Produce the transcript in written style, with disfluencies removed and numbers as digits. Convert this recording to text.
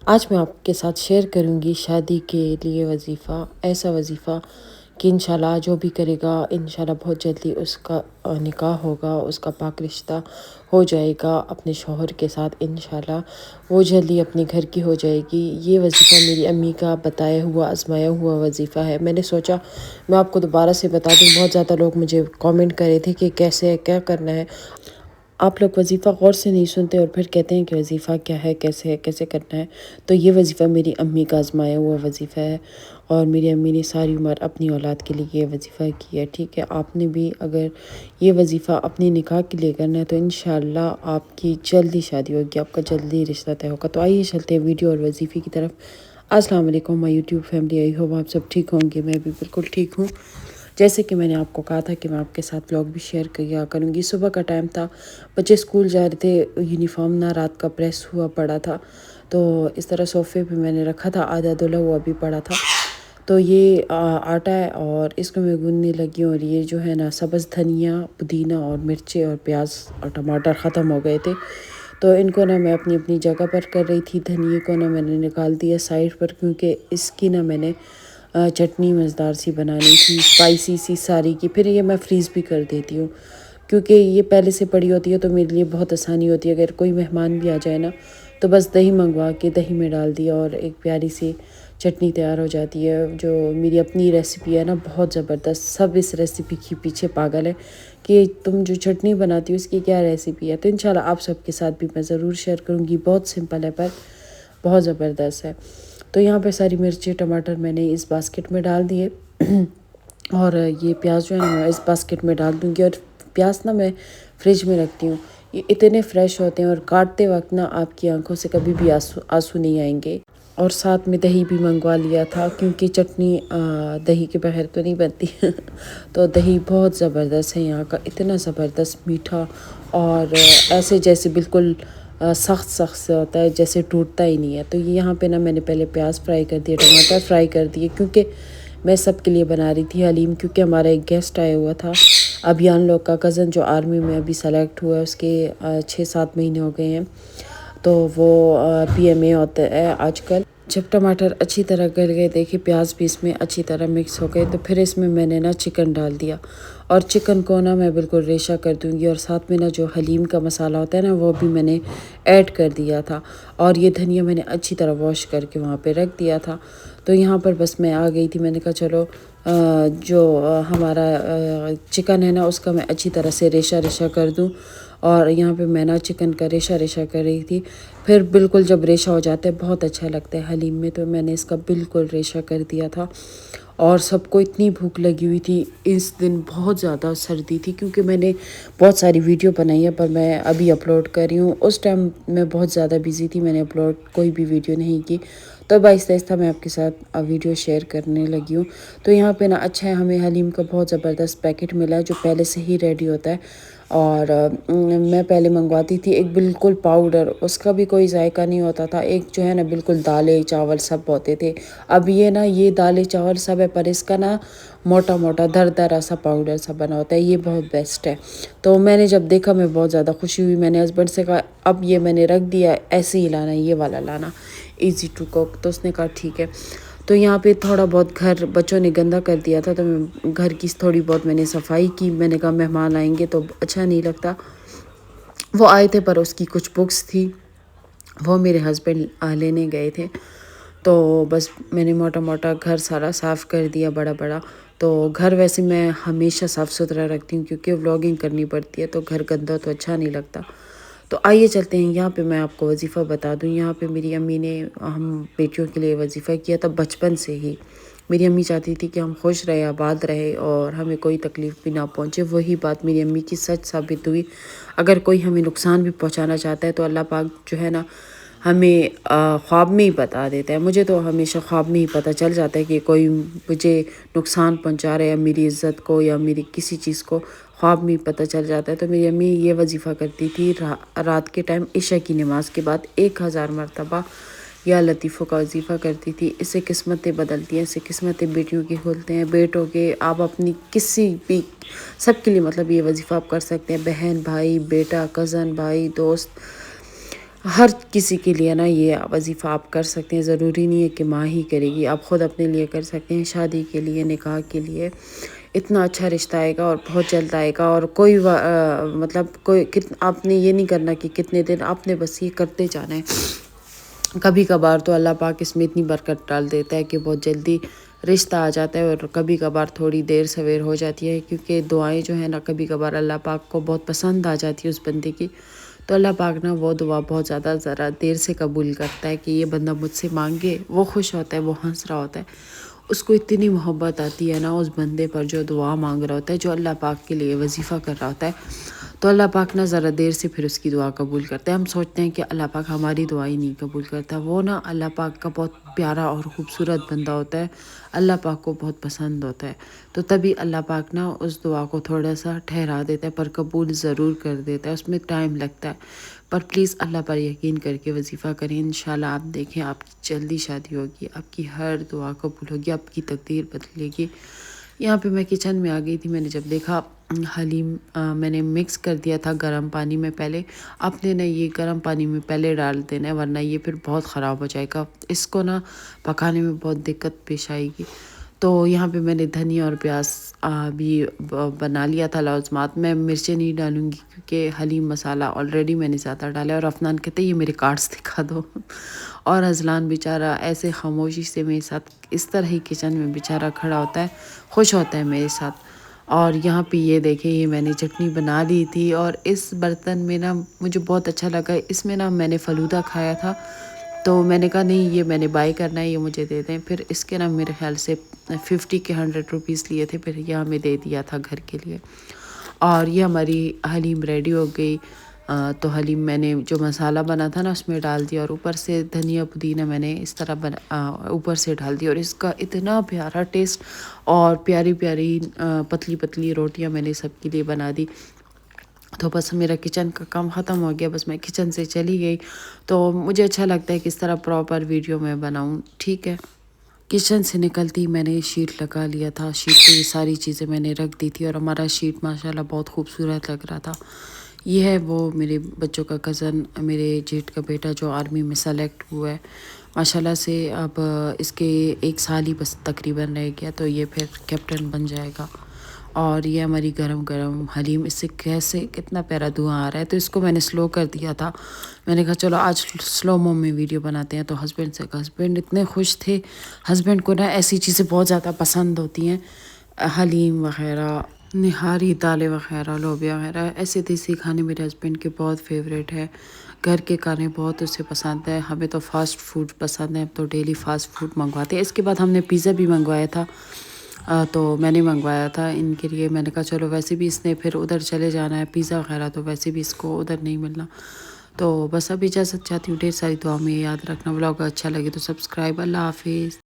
آج میں آپ کے ساتھ شیئر کروں گی شادی کے لیے وظیفہ، ایسا وظیفہ کہ انشاءاللہ جو بھی کرے گا انشاءاللہ بہت جلدی اس کا نکاح ہوگا، اس کا پاک رشتہ ہو جائے گا اپنے شوہر کے ساتھ انشاءاللہ، وہ جلدی اپنے گھر کی ہو جائے گی۔ یہ وظیفہ میری امی کا بتایا ہوا آزمایا ہوا وظیفہ ہے۔ میں نے سوچا میں آپ کو دوبارہ سے بتا دوں، بہت زیادہ لوگ مجھے کامنٹ کرے تھے کہ کیسے کیا کرنا ہے۔ آپ لوگ وظیفہ غور سے نہیں سنتے اور پھر کہتے ہیں کہ وظیفہ کیا ہے، کیسے کرنا ہے۔ تو یہ وظیفہ میری امی کا آزمایا ہوا وظیفہ ہے، اور میری امی نے ساری عمر اپنی اولاد کے لیے یہ وظیفہ کیا ہے۔ ٹھیک ہے، آپ نے بھی اگر یہ وظیفہ اپنی نکاح کے لیے کرنا ہے تو انشاءاللہ آپ کی جلدی شادی ہوگی، آپ کا جلدی رشتہ طے ہوگا۔ تو آئیے چلتے ہیں ویڈیو اور وظیفے کی طرف۔ السلام علیکم مائی یوٹیوب فیملی، آئی ہوپ آپ سب ٹھیک ہوں گے، میں بھی بالکل ٹھیک ہوں۔ جیسے کہ میں نے آپ کو کہا تھا کہ میں آپ کے ساتھ ولاگ بھی شیئر کیا کروں گی۔ صبح کا ٹائم تھا، بچے اسکول جا رہے تھے، یونیفارم نہ رات کا پریس ہوا پڑا تھا، تو اس طرح صوفے پہ میں نے رکھا تھا، آدھا دھلا ہوا بھی پڑا تھا۔ تو یہ آٹا ہے اور اس کو میں گوندنے لگی ہوں، اور یہ جو ہے نا سبز دھنیا، پودینہ اور مرچیں اور پیاز اور ٹماٹر ختم ہو گئے تھے، تو ان کو نا میں اپنی اپنی جگہ پر کر رہی تھی۔ دھنیے کو نا میں نے نکال دیا سائڈ پر، کیونکہ اس کی نا میں نے چٹنی مزیدار سی بنانی تھی، اسپائسی سی ساری کی۔ پھر یہ میں فریز بھی کر دیتی ہوں، کیونکہ یہ پہلے سے پڑی ہوتی ہے تو میرے لیے بہت آسانی ہوتی ہے۔ اگر کوئی مہمان بھی آ جائے نا تو بس دہی منگوا کے دہی میں ڈال دیا اور ایک پیاری سی چٹنی تیار ہو جاتی ہے، جو میری اپنی ریسیپی ہے نا، بہت زبردست۔ سب اس ریسیپی کے پیچھے پاگل ہے کہ تم جو چٹنی بناتی ہو اس کی کیا ریسیپی ہے، تو انشاءاللہ آپ سب کے ساتھ بھی میں ضرور شیئر کروں گی۔ بہت سمپل ہے پر بہت زبردست ہے۔ تو یہاں پہ ساری مرچی ٹماٹر میں نے اس باسکٹ میں ڈال دیے، اور یہ پیاز جو ہے نا میں اس باسکٹ میں ڈال دوں گی، اور پیاز نا میں فریج میں رکھتی ہوں، یہ اتنے فریش ہوتے ہیں اور کاٹتے وقت نا آپ کی آنکھوں سے کبھی بھی آنسو نہیں آئیں گے۔ اور ساتھ میں دہی بھی منگوا لیا تھا، کیونکہ چٹنی دہی کے بغیر تو نہیں بنتی تو دہی بہت زبردست ہے یہاں کا، اتنا زبردست میٹھا، اور ایسے جیسے بالکل سخت سے ہوتا ہے، جیسے ٹوٹتا ہی نہیں ہے۔ تو یہاں پہ نا میں نے پہلے پیاز فرائی کر دیا، ٹماٹر فرائی کر دیے، کیونکہ میں سب کے لیے بنا رہی تھی حلیم، کیونکہ ہمارا ایک گیسٹ آیا ہوا تھا، ابھیان لوگ کا کزن، جو آرمی میں ابھی سلیکٹ ہوا ہے، اس کے 6-7 مہینے ہو گئے ہیں، تو وہ PMA ہوتا ہے آج کل۔ جب ٹماٹر اچھی طرح گل گئے، دیکھیں پیاز بھی اس میں اچھی طرح مکس ہو گئے، تو پھر اس میں نے نا چکن ڈال دیا، اور چکن کو نا میں بالکل ریشہ کر دوں گی، اور ساتھ میں نا جو حلیم کا مسالہ ہوتا ہے نا وہ بھی میں نے ایڈ کر دیا تھا، اور یہ دھنیا میں نے اچھی طرح واش کر کے وہاں پہ رکھ دیا تھا۔ تو یہاں پر بس میں آ گئی تھی، میں نے کہا چلو جو ہمارا چکن ہے نا اس کا میں اچھی طرح سے ریشہ کر دوں، اور یہاں پہ میں نا چکن کا ریشہ کر رہی تھی۔ پھر بالکل جب ریشہ ہو جاتا ہے بہت اچھا لگتا ہے حلیم میں، تو میں نے اس کا بالکل ریشہ کر دیا تھا، اور سب کو اتنی بھوک لگی ہوئی تھی۔ اس دن بہت زیادہ سردی تھی، کیونکہ میں نے بہت ساری ویڈیو بنائی ہے پر میں ابھی اپلوڈ کر رہی ہوں، اس ٹائم میں بہت زیادہ بزی تھی، میں نے اپلوڈ کوئی بھی ویڈیو نہیں کی، تو اب آہستہ آہستہ میں آپ کے ساتھ ویڈیو شیئر کرنے لگی ہوں۔ تو یہاں پہ نا اچھا ہے، ہمیں حلیم کا بہت زبردست پیکٹ ملا ہے جو پہلے سے ہی ریڈی ہوتا ہے، اور میں پہلے منگواتی تھی ایک بالکل پاؤڈر، اس کا بھی کوئی ذائقہ نہیں ہوتا تھا، ایک جو ہے نا بالکل دالیں چاول سب ہوتے تھے۔ اب یہ دالیں چاول سب ہے، پر اس کا نا موٹا دردر سا پاؤڈر سا بنا ہوتا ہے، یہ بہت بیسٹ ہے۔ تو میں نے جب دیکھا میں بہت زیادہ خوشی ہوئی، میں نے ہسبینڈ سے کہا اب یہ میں نے رکھ دیا، ایسے ہی لانا، یہ والا لانا، ایزی ٹو کوک، تو اس نے کہا ٹھیک ہے۔ تو یہاں پہ تھوڑا بہت گھر بچوں نے گندا کر دیا تھا، تو میں گھر کی تھوڑی بہت میں نے صفائی کی، میں نے کہا مہمان آئیں گے تو اچھا نہیں لگتا۔ وہ آئے تھے پر اس کی کچھ بکس تھی، وہ میرے ہسبینڈ لینے گئے تھے، تو بس میں نے موٹا گھر سارا صاف کر دیا بڑا۔ تو گھر ویسے میں ہمیشہ صاف ستھرا رکھتی ہوں، کیونکہ ولاگنگ کرنی پڑتی ہے، تو گھر گندا تو اچھا نہیں لگتا۔ تو آئیے چلتے ہیں، یہاں پہ میں آپ کو وظیفہ بتا دوں۔ یہاں پہ میری امی نے ہم بیٹیوں کے لیے وظیفہ کیا تھا بچپن سے ہی۔ میری امی چاہتی تھی کہ ہم خوش رہے، آباد رہے، اور ہمیں کوئی تکلیف بھی نہ پہنچے۔ وہی بات میری امی کی سچ ثابت ہوئی۔ اگر کوئی ہمیں نقصان بھی پہنچانا چاہتا ہے تو اللہ پاک جو ہے نا ہمیں خواب میں ہی بتا دیتا ہے۔ مجھے تو ہمیشہ خواب میں ہی پتہ چل جاتا ہے کہ کوئی مجھے نقصان پہنچا رہا ہے، میری عزت کو یا میری کسی چیز کو، خواب میں ہی پتہ چل جاتا ہے۔ تو میری امی یہ وظیفہ کرتی تھی، رات کے ٹائم عشاء کی نماز کے بعد 1000 مرتبہ یا لطیفوں کا وظیفہ کرتی تھی۔ اس سے قسمتیں بدلتی ہیں، اس سے قسمتیں بیٹیوں کی کھولتے ہیں، بیٹوں کے، آپ اپنی کسی بھی سب کے لیے مطلب یہ وظیفہ آپ کر سکتے ہیں، بہن بھائی بیٹا کزن بھائی دوست، ہر کسی کے لیے نا یہ وظیفہ آپ کر سکتے ہیں، ضروری نہیں ہے کہ ماں ہی کرے گی، آپ خود اپنے لیے کر سکتے ہیں، شادی کے لیے، نکاح کے لیے اتنا اچھا رشتہ آئے گا اور بہت جلد آئے گا، اور کوئی مطلب کوئی آپ نے یہ نہیں کرنا کہ کتنے دن، آپ نے بس یہ کرتے جانا ہے۔ کبھی کبھار تو اللہ پاک اس میں اتنی برکت ڈال دیتا ہے کہ بہت جلدی رشتہ آ جاتا ہے، اور کبھی کبھار تھوڑی دیر سویر ہو جاتی ہے، کیونکہ دعائیں جو ہیں نا کبھی کبھار اللہ پاک کو بہت پسند آ جاتی ہے اس بندے کی، تو اللہ پاک نا وہ دعا بہت زیادہ ذرا دیر سے قبول کرتا ہے کہ یہ بندہ مجھ سے مانگے، وہ خوش ہوتا ہے، وہ ہنس رہا ہوتا ہے، اس کو اتنی محبت آتی ہے نا اس بندے پر جو دعا مانگ رہا ہوتا ہے، جو اللہ پاک کے لیے وظیفہ کر رہا ہوتا ہے، تو اللہ پاک نا ذرا دیر سے پھر اس کی دعا قبول کرتا ہے۔ ہم سوچتے ہیں کہ اللہ پاک ہماری دعائیں نہیں قبول کرتا، وہ نا اللہ پاک کا بہت پیارا اور خوبصورت بندہ ہوتا ہے، اللہ پاک کو بہت پسند ہوتا ہے، تو تبھی اللہ پاک نا اس دعا کو تھوڑا سا ٹھہرا دیتا ہے، پر قبول ضرور کر دیتا ہے، اس میں ٹائم لگتا ہے، پر پلیز اللہ پر یقین کر کے وظیفہ کریں، انشاءاللہ آپ دیکھیں آپ کی جلدی شادی ہوگی، آپ کی ہر دعا قبول ہوگی، آپ کی تقدیر بدلے گی۔ یہاں پہ میں کچن میں آ گئی تھی، میں نے جب دیکھا حلیم میں نے مکس کر دیا تھا گرم پانی میں پہلے، آپ نے نا یہ گرم پانی میں پہلے ڈال دینا ہے ورنہ یہ پھر بہت خراب ہو جائے گا، اس کو نا پکانے میں بہت دقت پیش آئے گی۔ تو یہاں پہ میں نے دھنیا اور پیاز بھی بنا لیا تھا لازمات، میں مرچیں نہیں ڈالوں گی کیونکہ حلیم مسالہ آلریڈی میں نے زیادہ ڈالا ہے، اور افنان کہتے یہ میرے کارڈز دکھا دو اور ازلان بیچارہ ایسے خاموشی سے میرے ساتھ اس طرح ہی کچن میں بیچارہ کھڑا ہوتا ہے، خوش ہوتا ہے میرے ساتھ۔ اور یہاں پہ یہ دیکھیں یہ میں نے چٹنی بنا لی تھی، اور اس برتن میں نا مجھے بہت اچھا لگا، اس میں نا میں نے فلودہ کھایا تھا، تو میں نے کہا نہیں یہ میں نے بائی کرنا ہے، یہ مجھے دے دیں، پھر اس کے نا میرے خیال سے 50 کے 100 روپیز لیے تھے، پھر یہ ہمیں دے دیا تھا گھر کے لیے۔ اور یہ ہماری حلیم ریڈی ہو گئی، تو حلیم میں نے جو مسالہ بنا تھا نا اس میں ڈال دیا، اور اوپر سے دھنیا پودینہ میں نے اس طرح اوپر سے ڈال دیا، اور اس کا اتنا پیارا ٹیسٹ، اور پیاری پیاری پتلی پتلی روٹیاں میں نے سب کے لیے بنا دی۔ تو بس میرا کچن کا کام ختم ہو گیا، بس میں کچن سے چلی گئی، تو مجھے اچھا لگتا ہے کہ اس طرح پراپر ویڈیو میں بناؤں، ٹھیک ہے۔ کچن سے نکلتی میں نے شیٹ لگا لیا تھا، شیٹ پہ یہ ساری چیزیں میں نے رکھ دی تھی، اور ہمارا شیٹ ماشاءاللہ بہت خوبصورت لگ رہا تھا۔ یہ ہے وہ میرے بچوں کا کزن، میرے جیٹ کا بیٹا جو آرمی میں سلیکٹ ہوا ہے ماشاءاللہ سے، اب اس کے 1 سال ہی بس تقریباً رہ گیا، تو یہ پھر کیپٹن بن جائے گا۔ اور یہ ہماری گرم گرم حلیم، اس سے کیسے کتنا پیارا دھواں آ رہا ہے، تو اس کو میں نے سلو کر دیا تھا، میں نے کہا چلو آج سلو مو میں ویڈیو بناتے ہیں، تو ہسبینڈ سے کہا، ہسبینڈ اتنے خوش تھے، ہسبینڈ کو نا ایسی چیزیں بہت زیادہ پسند ہوتی ہیں، حلیم وغیرہ، نہاری دالیں وغیرہ، لوبیا وغیرہ، ایسے دیسی کھانے میرے ہسبینڈ کے بہت فیوریٹ ہے، گھر کے کھانے بہت اسے پسند ہے، ہمیں تو فاسٹ فوڈ پسند ہے، تو ڈیلی فاسٹ فوڈ منگواتے ہیں۔ اس کے بعد ہم نے پیزا بھی منگوایا تھا، تو میں نے منگوایا تھا ان کے لیے، میں نے کہا چلو ویسے بھی اس نے پھر ادھر چلے جانا ہے پیزا وغیرہ، تو ویسے بھی اس کو ادھر نہیں ملنا، تو بس اب اجازت چاہتی ہوں، ڈھیر ساری دعا میں یاد رکھنا، ولاگ اچھا لگے تو سبسکرائب، اللہ حافظ۔